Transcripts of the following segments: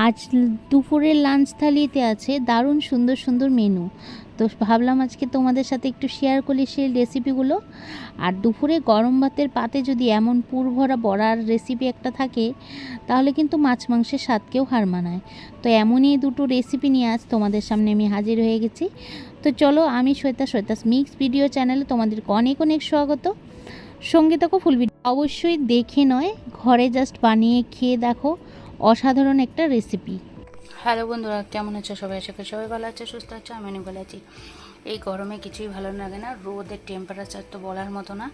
আজ দুপুরের লাঞ্চ থালিতে আছে দারুণ সুন্দর সুন্দর মেনু। তো ভাবলাম আজকে তোমাদের সাথে একটু শেয়ার করি সেই রেসিপিগুলো। আর দুপুরে গরম ভাতের পাতে যদি এমন পুরভরা বড়ার রেসিপি একটা থাকে তাহলে কিন্তু মাছ মাংসের স্বাদকেও হার মানায়। তো এমনই দুটো রেসিপি নিয়ে আজ তোমাদের সামনে আমি হাজির হয়ে গেছি। তো চলো, আমি সৈতাস মিক্স ভিডিও চ্যানেলে তোমাদেরকে অনেক অনেক স্বাগত। সঙ্গে থাকো ফুল ভিডিও, অবশ্যই দেখে নয়, ঘরে জাস্ট বানিয়ে খেয়ে দেখো, অসাধারণ একটা রেসিপি। হ্যালো বন্ধুরা, কেমন আছো সবাই? আশা করি সবাই ভালো আছে, সুস্থ আছে। আমি অনেক ভালো আছি। এই গরমে কিছুই ভালো লাগে না, রোদের টেম্পারেচার তো বলার মতো না।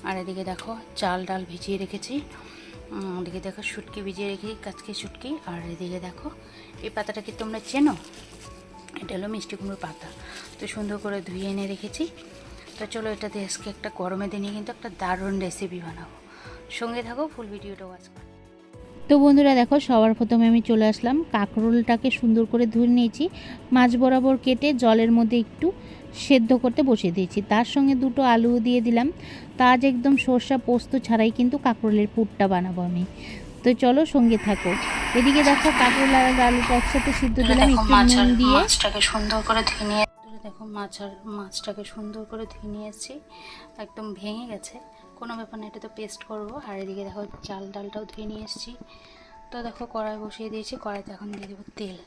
আর এদিকে দেখো চাল ডাল ভিজিয়ে রেখেছি, এদিকে দেখো শুটকি ভিজিয়ে রেখেছি, কাচকি শুটকি। আর এদিকে দেখো এই পাতাটা কি তোমরা চেনো? এটা হলো মিষ্টি কুমড়োর পাতা। তো সুন্দর করে ধুয়ে এনে রেখেছি। তো চলো এটা দিয়ে আজকে একটা গরমের দিনে কিন্তু একটা দারুণ রেসিপি বানাবো। সঙ্গে থাকো, ফুল ভিডিওটা ওয়াচ করো। তো বন্ধুরা দেখো, সবার প্রথমে আমি চলে আসলাম, কাঁকরোলটাকে সুন্দর করে ধুয়ে নিয়েছি, মাছ বরাবর কেটে জলের মধ্যে একটু সেদ্ধ করতে বসিয়ে দিয়েছি। তার সঙ্গে দুটো আলু দিয়ে দিলাম। তা আজ একদম সর্ষা পোস্ত ছাড়াই কিন্তু কাঁকরোলের পুরটা বানাবো আমি। তো চলো সঙ্গে থাকো। এদিকে দেখো কাঁকরোল আর আলুটা একসাথে সিদ্ধ দিলাম একটু নুন দিয়ে। মাছটাকে সুন্দর করে ধুয়ে নিয়ে দেখো মাছটাকে সুন্দর করে ধুয়ে নিয়েছি, একদম ভেঙে গেছে, কোনো ব্যাপার না, এটা তো পেস্ট করবো। আর এদিকে দেখো চাল ডালটাও ধুয়ে নিয়ে এসেছি। তো দেখো কড়াই বসিয়ে দিয়েছি, কড়াইতে এখন দিয়ে দেবো তেল।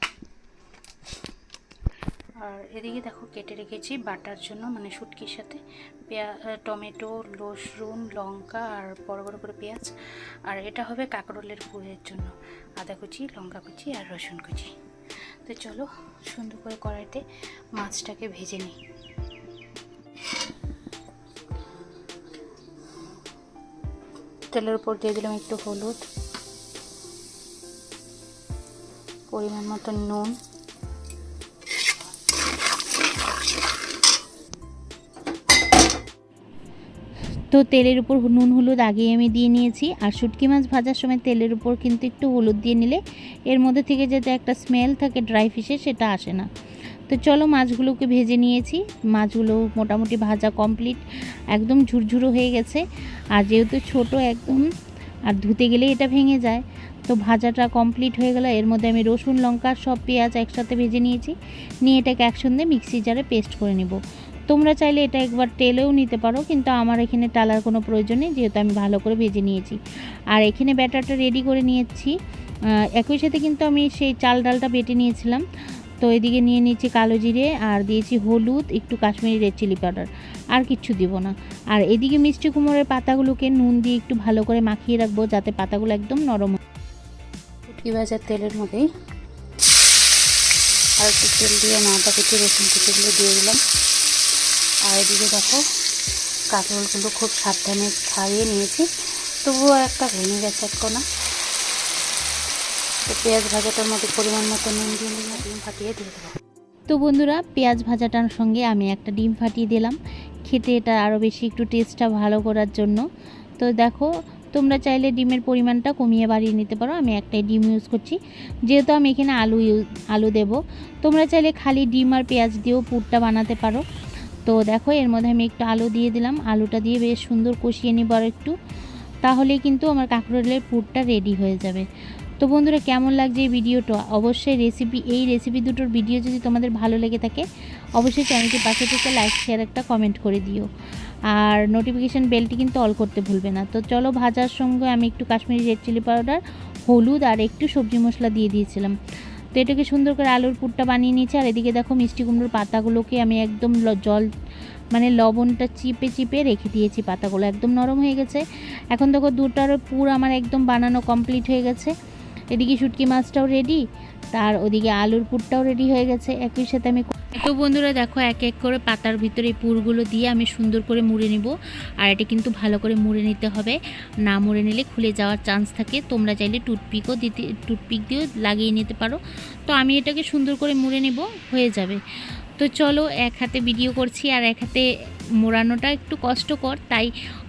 আর এদিকে দেখো কেটে রেখেছি বাটার জন্য, মানে শুটকির সাথে টমেটো, রসুন, লঙ্কা আর বড় বড় করে পেঁয়াজ। আর এটা হবে কাঁকরোলের পুরের জন্য আদা কুচি, লঙ্কা কুচি আর রসুন কুচি। তো চলো সুন্দর করে কড়াইতে মাছটাকে ভেজে নিই। তেলের উপর দিয়ে দিলাম একটু হলুদ, পরিমাণ মতো নুন, তো তেলের উপর নুন হলুদ আগেই আমি দিয়ে নিয়েছি। আর শুটকি মাছ ভাজার সময় তেলের উপর কিন্তু একটু হলুদ দিয়ে নিলে এর মধ্যে থেকে যাতে একটা স্মেল থাকে ড্রাই ফিশের, সেটা আসে না। তো চলো মাছগুলোকে ভেজে নিয়েছি, মাছগুলো মোটামুটি ভাজা কমপ্লিট, একদম ঝুরঝুরো হয়ে গেছে। আর যেহেতু ছোট একদম, আর ধুতে গেলে এটা ভেঙে যায়, তো ভাজাটা কমপ্লিট হয়ে গেল। এর মধ্যে আমি রসুন, লঙ্কা, সব পেঁয়াজ একসাথে ভেজে নিয়েছি, নিয়ে এটাকে একসঙ্গে মিক্সি জারে পেস্ট করে নেব। তোমরা চাইলে এটা একবার তেলেও নিতে পারো, কিন্তু আমার এখানে টালার কোনো প্রয়োজন নেই, যেহেতু আমি ভালো করে ভেজে নিয়েছি। আর এখানে ব্যাটারটা রেডি করে নিয়েছি। একই সাথে কিন্তু আমি সেই চাল ডালটা বেটে নিয়েছিলাম। তো এদিকে নিয়ে নিয়েছি কালো জিরে, আর দিয়েছি হলুদ, একটু কাশ্মীরি রেড চিলি পাউডার, আর কিচ্ছু দিব না। আর এদিকে মিষ্টি কুমড়োর পাতাগুলোকে নুন দিয়ে একটু ভালো করে মাখিয়ে রাখবো, যাতে পাতাগুলো একদম নরম হয়। শুটকি ভাজার তেলের মধ্যেই আর একটু তেল দিয়ে আদা কুচি, রসুন কুচিগুলো দিয়ে দিলাম। আর এদিকে দেখো কাঁকরোলগুলো খুব সাবধানে ছাড়িয়ে নিয়েছি, তবুও একটা ভেঙে গেছে এক কোনা। তো পেঁয়াজ ভাজাটার মধ্যে পরিমাণ মতো নুন দিয়ে নিলাম, ডিম ফাটিয়ে দিয়ে দেবো। তো বন্ধুরা, পেঁয়াজ ভাজাটার সঙ্গে আমি একটা ডিম ফাটিয়ে দিলাম, খেতে এটা আরও বেশি একটু টেস্টটা ভালো করার জন্য। তো দেখো, তোমরা চাইলে ডিমের পরিমাণটা কমিয়ে বাড়িয়ে নিতে পারো, আমি একটাই ডিম ইউজ করছি, যেহেতু আমি এখানে আলু দেব। তোমরা চাইলে খালি ডিম আর পেঁয়াজ দিয়েও পুরটা বানাতে পারো। তো দেখো এর মধ্যে আমি একটু আলু দিয়ে দিলাম, আলুটা দিয়ে বেশ সুন্দর কষিয়ে নিব আর একটু, তাহলেই কিন্তু আমার কাঁকরোলের পুরটা রেডি হয়ে যাবে। তো বন্ধুরা, কেমন লাগছে এই ভিডিওটা? অবশ্যই এই রেসিপি দুটোর ভিডিও যদি তোমাদের ভালো লেগে থাকে, অবশ্যই চ্যানেলটি পাশে থেকে লাইক, শেয়ার, একটা কমেন্ট করে দিও। আর নোটিফিকেশান বেলটি কিন্তু অল করতে ভুলবে না। তো চলো, ভাজার সঙ্গে আমি একটু কাশ্মীরি রেড চিলি পাউডার, হলুদ আর একটু সবজি মশলা দিয়ে দিয়েছিলাম। তো এটাকে সুন্দর করে আলুর পুরটা বানিয়ে নিয়েছি। আর এদিকে দেখো মিষ্টি কুমড়োর পাতাগুলোকে আমি একদম লবণটা চিপে চিপে রেখে দিয়েছি, পাতাগুলো একদম নরম হয়ে গেছে। এখন দেখো দুটার পুর আমার একদম বানানো কমপ্লিট হয়ে গেছে। এদিকে শুটকি মাছটাও রেডি, তার ওদিকে আলুর পুরটাও রেডি হয়ে গেছে একই সাথে আমি। তো বন্ধুরা দেখো, এক এক করে পাতার ভিতরে এই পুরগুলো দিয়ে আমি সুন্দর করে মুড়ে নেব। আর এটা কিন্তু ভালো করে মুড়ে নিতে হবে, না মুড়ে নিলে খুলে যাওয়ার চান্স থাকে। তোমরা চাইলে টুথপিক দিয়েও লাগিয়ে নিতে পারো। তো আমি এটাকে সুন্দর করে মুড়ে নেব, হয়ে যাবে। তো চলো, এক হাতে ভিডিও করছি আর এক হাতে মোড়ানোটা একটু কষ্টকর, তাই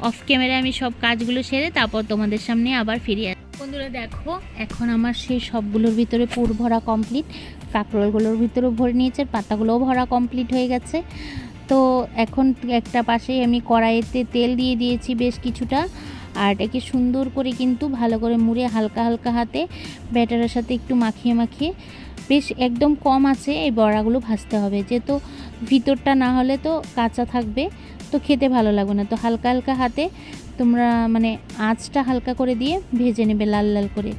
অফ ক্যামেরায় আমি সব কাজগুলো সেরে তারপর তোমাদের সামনে আবার ফিরে আসি। বন্ধুরা দেখো, এখন আমার সেই সবগুলোর ভিতরে পুর ভরা কমপ্লিট, কাঁকরোলগুলোর ভিতরেও ভরে নিয়েছে, আর পাতাগুলোও ভরা কমপ্লিট হয়ে গেছে। তো এখন একটা পাশেই আমি কড়াইতে তেল দিয়ে দিয়েছি বেশ কিছুটা, আর এটাকে সুন্দর করে কিন্তু ভালো করে মুড়ে হালকা হালকা হাতে ব্যাটারের সাথে একটু মাখিয়ে মাখিয়ে বেশ একদম কম আছে এই বড়াগুলো ভাজতে হবে, যেহেতু ভিতরটা না হলে তো কাঁচা থাকবে, তো খেতে ভালো লাগবে না। তো হালকা হালকা হাতে তোমরা মানে আঁচটা হালকা করে দিয়ে ভেজে নেবে লাল লাল করে।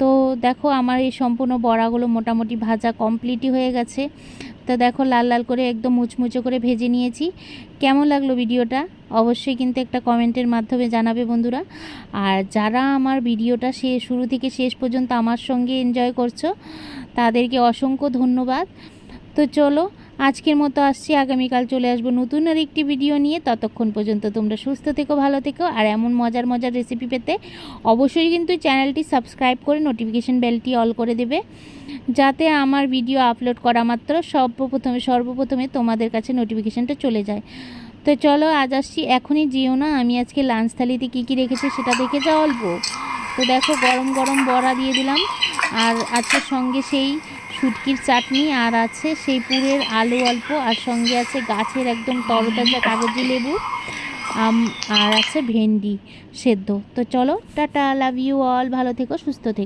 তো দেখো আমার এই সম্পূর্ণ বড়াগুলো মোটামুটি ভাজা কমপ্লিটই হয়ে গেছে। তো দেখো লাল লাল করে একদম মুচমুচো করে ভেজে নিয়েছি। কেমন লাগলো ভিডিওটা অবশ্যই কিন্তু একটা কমেন্টের মাধ্যমে জানাবে বন্ধুরা। আর যারা আমার ভিডিওটা শুরু থেকে শেষ পর্যন্ত আমার সঙ্গে এনজয় করছো তাদেরকে অসংখ্য ধন্যবাদ। তো চলো আজকের মতো আসছি, আগামীকাল চলে আসবো নতুন আর একটি ভিডিও নিয়ে। ততক্ষণ পর্যন্ত তোমরা সুস্থ থেকো, ভালো থেকো। আর এমন মজার মজার রেসিপি পেতে অবশ্যই কিন্তু চ্যানেলটি সাবস্ক্রাইব করে নোটিফিকেশন বেলটি অল করে দেবে, যাতে আমার ভিডিও আপলোড করা মাত্র সর্বপ্রথমে তোমাদের কাছে নোটিফিকেশানটা চলে যায়। তো চলো আজ আসছি, এখনই যেও না, আমি আজকে লাঞ্চ থালিতে কী কী রেখেছি সেটা দেখে যাও অল্প। তো দেখো গরম গরম বড়া দিয়ে দিলাম, আর আছে সঙ্গে সেই শুটকির চাটনি, আর আছে সেই পুরের আলু অল্প, আর সঙ্গে আছে গাছের একদম তরতাজা কাগজি লেবু, আর আছে ভেন্ডি সেদ্ধ। তো চলো টাটা, লাভ ইউ অল, ভালো থেকো সুস্থ থেকো।